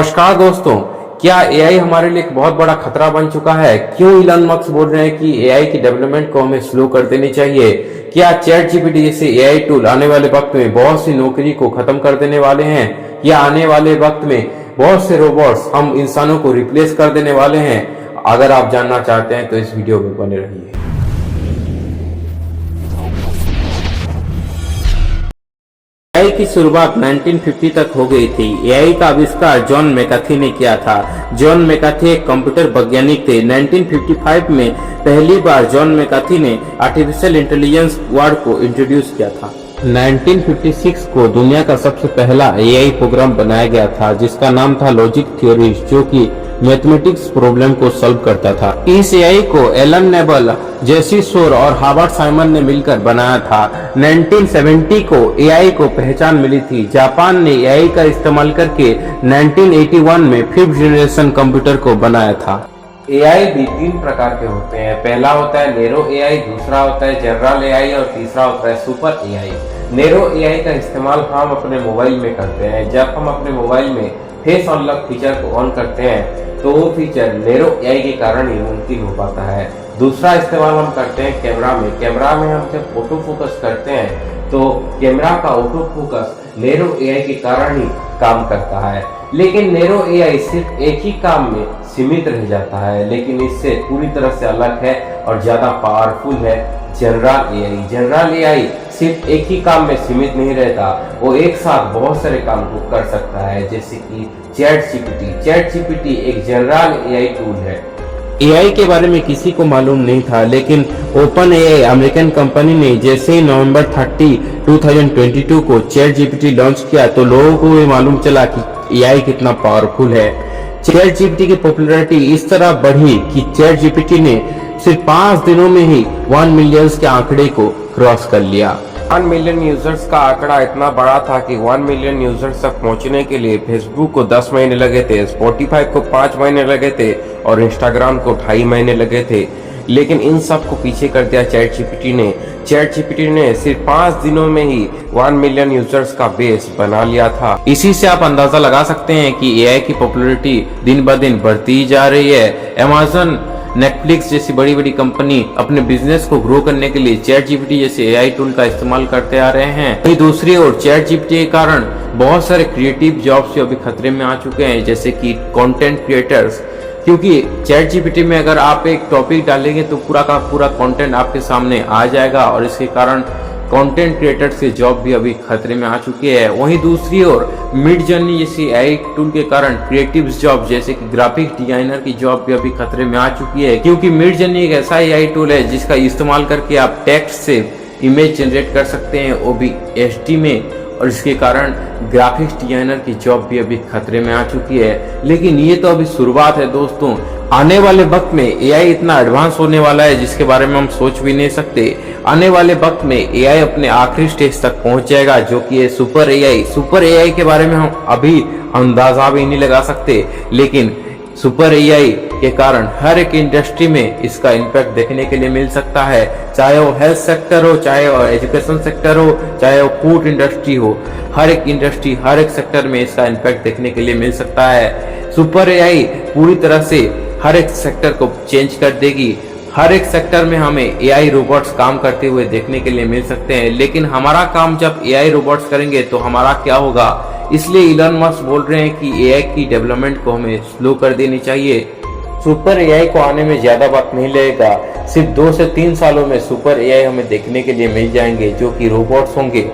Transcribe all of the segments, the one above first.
नमस्कार दोस्तों, क्या एआई हमारे लिए एक बहुत बड़ा खतरा बन चुका है? क्यों इलन मस्क बोल रहे हैं कि एआई की डेवलपमेंट को हमें स्लो कर देनी चाहिए? क्या चैट जीपीटी जैसे एआई टूल आने वाले वक्त में बहुत सी नौकरी को खत्म कर देने वाले हैं? या आने वाले वक्त में बहुत से रोबोट्स हम इंसानों को रिप्लेस कर देने वाले हैं? अगर आप जानना चाहते हैं तो इस वीडियो में बने रहिए। एआई की शुरुआत 1950 तक हो गई थी। एआई का आविष्कार जॉन मैकार्थी ने किया था। जॉन मैकार्थी एक कंप्यूटर वैज्ञानिक थे। 1955 में पहली बार जॉन मैकार्थी ने आर्टिफिशियल इंटेलिजेंस वर्ड को इंट्रोड्यूस किया था। 1956 को दुनिया का सबसे पहला एआई प्रोग्राम बनाया गया था जिसका नाम था लॉजिक थ्योरी, जो कि मैथमेटिक्स प्रॉब्लम को सॉल्व करता था। इस एआई को एलन नेबल, जेसी शोर और हार्वर्ड साइमन ने मिलकर बनाया था। 1970 को एआई को पहचान मिली थी। जापान ने एआई का इस्तेमाल करके 1981 में 5th जनरेशन कंप्यूटर को बनाया था। एआई भी 3 प्रकार के होते हैं। पहला होता है नैरो एआई, दूसरा होता है जनरल एआई और तीसरा होता है सुपर एआई। नैरो एआई का इस्तेमाल हम अपने मोबाइल में करते हैं। जब हम अपने मोबाइल में फेस अनलॉक फीचर को ऑन करते हैं तो वो फीचर नैरो एआई के कारण ही मुमकिन हो पाता है। दूसरा इस्तेमाल हम करते हैं कैमरा में। कैमरा में हम जब ऑटो फोकस करते हैं तो कैमरा का ऑटो फोकस नैरो एआई के कारण ही काम करता है। लेकिन नैरो एआई सिर्फ एक ही काम में सीमित रह जाता है, लेकिन इससे पूरी तरह से अलग है और ज्यादा पावरफुल है जनरल एआई। जनरल एआई सिर्फ एक ही काम में सीमित नहीं रहता, वो एक साथ बहुत सारे काम को कर सकता है, जैसे कि चैट जीपीटी। चैट जीपीटी एक जनरल एआई टूल है। एआई के बारे में किसी को मालूम नहीं था, लेकिन ओपन एआई अमेरिकन कंपनी ने जैसे ही नवंबर 30, 2022 को चैट जीपीटी लॉन्च किया तो लोगों को ये मालूम चला कि एआई कितना पावरफुल है। चैट जीपीटी की पॉपुलैरिटी इस तरह बढ़ी कि चैट जीपीटी ने सिर्फ 5 दिनों में ही 1 मिलियन के आंकड़े को क्रॉस कर लिया। 1 मिलियन यूजर्स का आंकड़ा इतना बड़ा था कि 1 मिलियन यूजर्स तक पहुंचने के लिए फेसबुक को 10 महीने लगे थे, स्पॉटिफाई को 5 महीने लगे थे और इंस्टाग्राम को 2.5 महीने लगे थे। लेकिन इन सब को पीछे कर दिया चैट जीपीटी ने। चैट जीपीटी ने सिर्फ 5 दिनों में ही 1 मिलियन यूजर्स का बेस बना लिया था। इसी से आप अंदाजा लगा सकते हैं कि एआई की पॉपुलैरिटी दिन ब दिन बढ़ती जा रही है। अमेज़न, नेटफ्लिक्स जैसी बड़ी बड़ी कंपनी अपने बिजनेस को ग्रो करने के लिए चैट जीपीटी जैसे एआई टूल का इस्तेमाल करते आ रहे हैं। वहीं दूसरी ओर चैट जीपीटी के कारण बहुत सारे क्रिएटिव जॉब्स अभी खतरे में आ चुके हैं, जैसे कि कंटेंट क्रिएटर्स। क्योंकि चैट जीपीटी में अगर आप एक टॉपिक डालेंगे तो पूरा का पूरा कंटेंट आपके सामने आ जाएगा और इसके कारण कंटेंट क्रिएटर्स की जॉब भी अभी खतरे में आ चुकी है। वहीं दूसरी ओर मिड जर्नी जैसी एआई टूल के कारण क्रिएटिव जॉब जैसे कि ग्राफिक डिजाइनर की जॉब भी अभी खतरे में आ चुकी है, क्योंकि मिड जर्नी एक ऐसा एआई टूल है जिसका इस्तेमाल करके आप टेक्स्ट से इमेज जनरेट कर सकते हैं, वो भी एचडी में, और इसके कारण ग्राफिक्स डिजाइनर की जॉब भी अभी खतरे में आ चुकी है। लेकिन ये तो अभी शुरुआत है दोस्तों। आने वाले वक्त में एआई इतना एडवांस होने वाला है जिसके बारे में हम सोच भी नहीं सकते। आने वाले वक्त में एआई अपने आखिरी स्टेज तक पहुंच जाएगा, जो कि है सुपर एआई। सुपर एआई के बारे में हम अभी अंदाजा भी नहीं लगा सकते, लेकिन सुपर एआई के कारण हर एक इंडस्ट्री में इसका इम्पैक्ट देखने के लिए मिल सकता है, चाहे वो हेल्थ सेक्टर हो, चाहे वो एजुकेशन सेक्टर हो, चाहे वो फूड इंडस्ट्री हो। हर एक इंडस्ट्री, हर एक सेक्टर में इसका इम्पैक्ट देखने के लिए मिल सकता है। सुपर एआई पूरी तरह से हर एक सेक्टर को चेंज कर देगी। हर एक सेक्टर में हमें एआई रोबोट्स काम करते हुए देखने के लिए मिल सकते हैं, लेकिन हमारा काम जब एआई रोबोट्स करेंगे तो हमारा क्या होगा? इसलिए इलन मस्क बोल रहे हैं कि एआई की डेवलपमेंट को हमें स्लो कर देनी चाहिए। सुपर एआई को आने में ज्यादा वक्त नहीं लगेगा, सिर्फ 2 से 3 सालों में सुपर एआई हमें देखने के लिए मिल जाएंगे, जो कि रोबोट्स होंगे।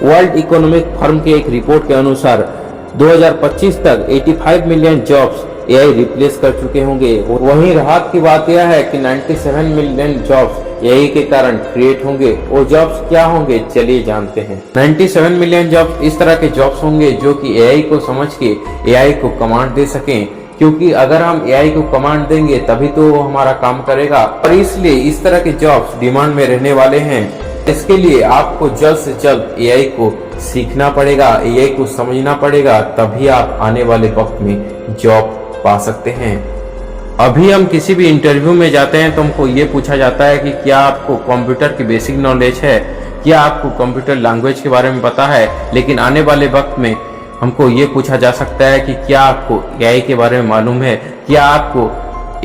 वर्ल्ड इकोनॉमिक फोरम के एक रिपोर्ट के अनुसार 2025 तक 85 मिलियन जॉब्स एआई रिप्लेस कर चुके होंगे। वहीं राहत की बात यह है कि 97 मिलियन जॉब्स एआई के कारण क्रिएट होंगे। वो जॉब्स क्या होंगे, चलिए जानते हैं। 97 मिलियन जॉब्स इस तरह के जॉब्स होंगे जो कि एआई को समझ के एआई को कमांड दे सकें, क्योंकि अगर हम एआई को कमांड देंगे तभी तो वो हमारा काम करेगा, और इसलिए इस तरह के जॉब्स डिमांड में रहने वाले हैं। इसके लिए आपको जल्द से जल्द एआई को सीखना पड़ेगा, एआई को समझना पड़ेगा, तभी आप आने वाले वक्त में जॉब पा सकते हैं। अभी हम किसी भी इंटरव्यू में जाते हैं तो हमको ये पूछा जाता है कि क्या आपको कंप्यूटर की बेसिक नॉलेज है, क्या आपको कंप्यूटर लैंग्वेज के बारे में पता है। लेकिन आने वाले वक्त में हमको ये पूछा जा सकता है कि क्या आपको एआई के बारे में मालूम है, क्या आपको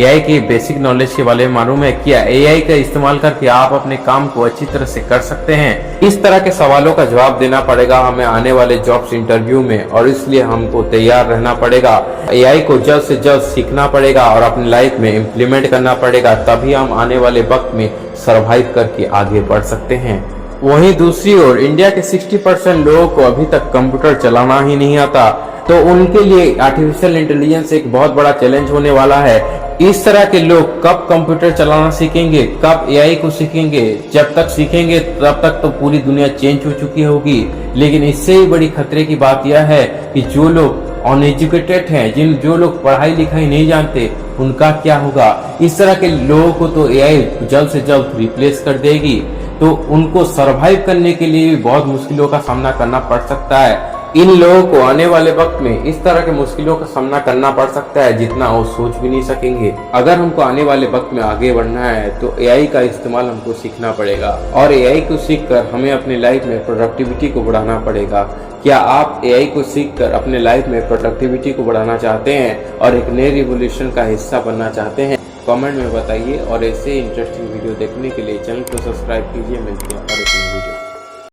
एआई के बेसिक नॉलेज के बारे में मालूम है, क्या एआई का इस्तेमाल करके आप अपने काम को अच्छी तरह से कर सकते हैं। इस तरह के सवालों का जवाब देना पड़ेगा हमें आने वाले जॉब्स इंटरव्यू में, और इसलिए हमको तैयार रहना पड़ेगा। एआई को जल्द से जल्द सीखना पड़ेगा और अपनी लाइफ में इम्प्लीमेंट करना पड़ेगा, तभी हम आने वाले वक्त में सर्वाइव करके आगे बढ़ सकते हैं। वहीं दूसरी ओर इंडिया के 60% लोगों को अभी तक कंप्यूटर चलाना ही नहीं आता, तो उनके लिए आर्टिफिशियल इंटेलिजेंस एक बहुत बड़ा चैलेंज होने वाला है। इस तरह के लोग कब कंप्यूटर चलाना सीखेंगे, कब एआई को सीखेंगे? जब तक सीखेंगे तब तक तो पूरी दुनिया चेंज हो चुकी होगी। लेकिन इससे ही बड़ी खतरे की बात यह है कि जो लोग अनएजुकेटेड हैं, जो लोग पढ़ाई लिखाई नहीं जानते, उनका क्या होगा? इस तरह के लोगों को तो एआई जल्द से जल्द रिप्लेस कर देगी, तो उनको सरवाइव करने के लिए भी बहुत मुश्किलों का सामना करना पड़ सकता है। इन लोगों को आने वाले वक्त में इस तरह के मुश्किलों का सामना करना पड़ सकता है जितना वो सोच भी नहीं सकेंगे। अगर हमको आने वाले वक्त में आगे बढ़ना है तो एआई का इस्तेमाल हमको सीखना पड़ेगा, और एआई को सीखकर हमें अपनी लाइफ में प्रोडक्टिविटी को बढ़ाना पड़ेगा। क्या आप एआई को सीखकर अपने लाइफ में प्रोडक्टिविटी को बढ़ाना चाहते हैं और एक नए रिवोल्यूशन का हिस्सा बनना चाहते हैं? कमेंट में बताइए, और ऐसे इंटरेस्टिंग वीडियो देखने के लिए चैनल को सब्सक्राइब कीजिए। मिलते हैं और